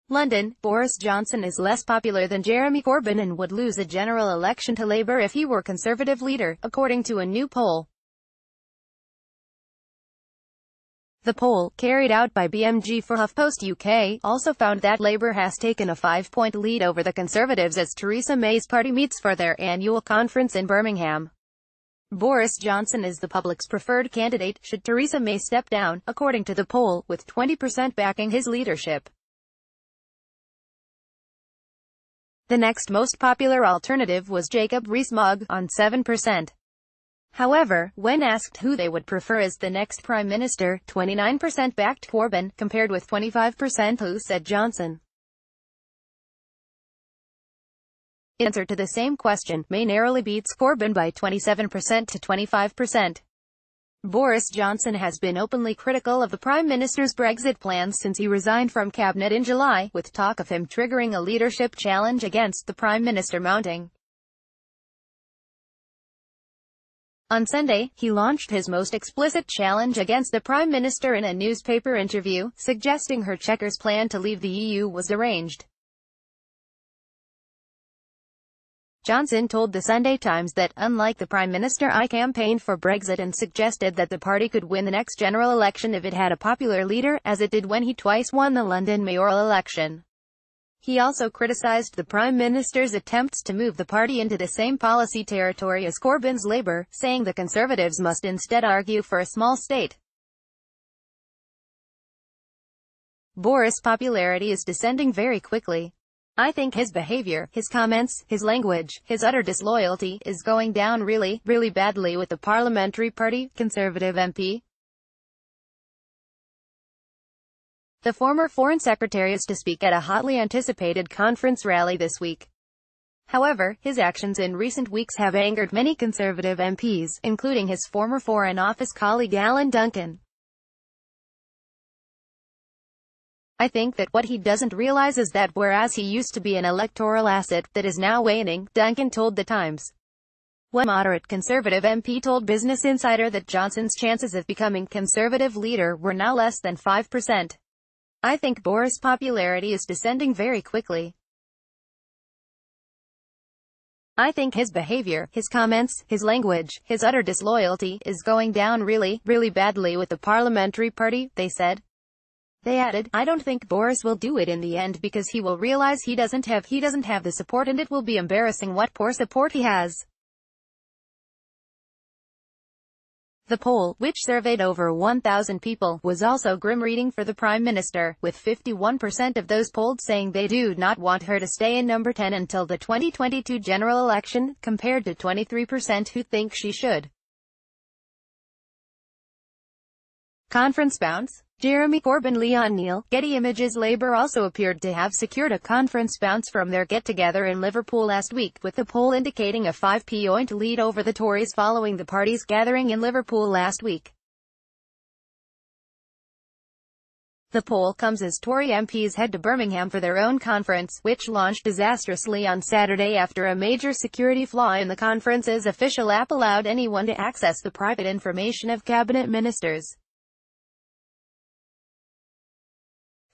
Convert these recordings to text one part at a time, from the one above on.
London, Boris Johnson is less popular than Jeremy Corbyn and would lose a general election to Labour if he were Conservative leader, according to a new poll. The poll, carried out by BMG for HuffPost UK, also found that Labour has taken a 5-point lead over the Conservatives as Theresa May's party meets for their annual conference in Birmingham. Boris Johnson is the public's preferred candidate, should Theresa May step down, according to the poll, with 20% backing his leadership. The next most popular alternative was Jacob Rees-Mogg, on 7%. However, when asked who they would prefer as the next Prime Minister, 29% backed Corbyn, compared with 25% who said Johnson. In answer to the same question, May narrowly beats Corbyn by 27% to 25%. Boris Johnson has been openly critical of the Prime Minister's Brexit plans since he resigned from cabinet in July, with talk of him triggering a leadership challenge against the Prime Minister mounting. On Sunday, he launched his most explicit challenge against the Prime Minister in a newspaper interview, suggesting her Chequers plan to leave the EU was arranged. Johnson told the Sunday Times that, unlike the Prime Minister, I campaigned for Brexit and suggested that the party could win the next general election if it had a popular leader, as it did when he twice won the London mayoral election. He also criticised the Prime Minister's attempts to move the party into the same policy territory as Corbyn's Labour, saying the Conservatives must instead argue for a small state. Boris' popularity is descending very quickly. I think his behavior, his comments, his language, his utter disloyalty, is going down really, really badly with the parliamentary party, Conservative MP. The former Foreign Secretary is to speak at a hotly anticipated conference rally this week. However, his actions in recent weeks have angered many Conservative MPs, including his former Foreign Office colleague Alan Duncan. I think that what he doesn't realize is that whereas he used to be an electoral asset, that is now waning, Duncan told The Times. One moderate Conservative MP told Business Insider that Johnson's chances of becoming Conservative leader were now less than 5%. I think Boris' popularity is descending very quickly. I think his behavior, his comments, his language, his utter disloyalty, is going down really, really badly with the parliamentary party, they said. They added, I don't think Boris will do it in the end because he will realize he doesn't have the support and it will be embarrassing what poor support he has. The poll, which surveyed over 1,000 people, was also grim reading for the Prime Minister, with 51% of those polled saying they do not want her to stay in number 10 until the 2022 general election, compared to 23% who think she should. Conference bounce? Jeremy Corbyn, Leon Neil, Getty Images. Labour also appeared to have secured a conference bounce from their get-together in Liverpool last week, with the poll indicating a 5-point lead over the Tories following the party's gathering in Liverpool last week. The poll comes as Tory MPs head to Birmingham for their own conference, which launched disastrously on Saturday after a major security flaw in the conference's official app allowed anyone to access the private information of cabinet ministers.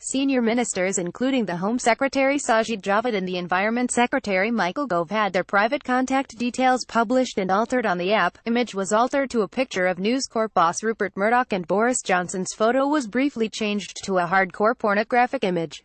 Senior ministers including the Home Secretary Sajid Javid and the Environment Secretary Michael Gove had their private contact details published and altered on the app. Image was altered to a picture of News Corp boss Rupert Murdoch and Boris Johnson's photo was briefly changed to a hardcore pornographic image.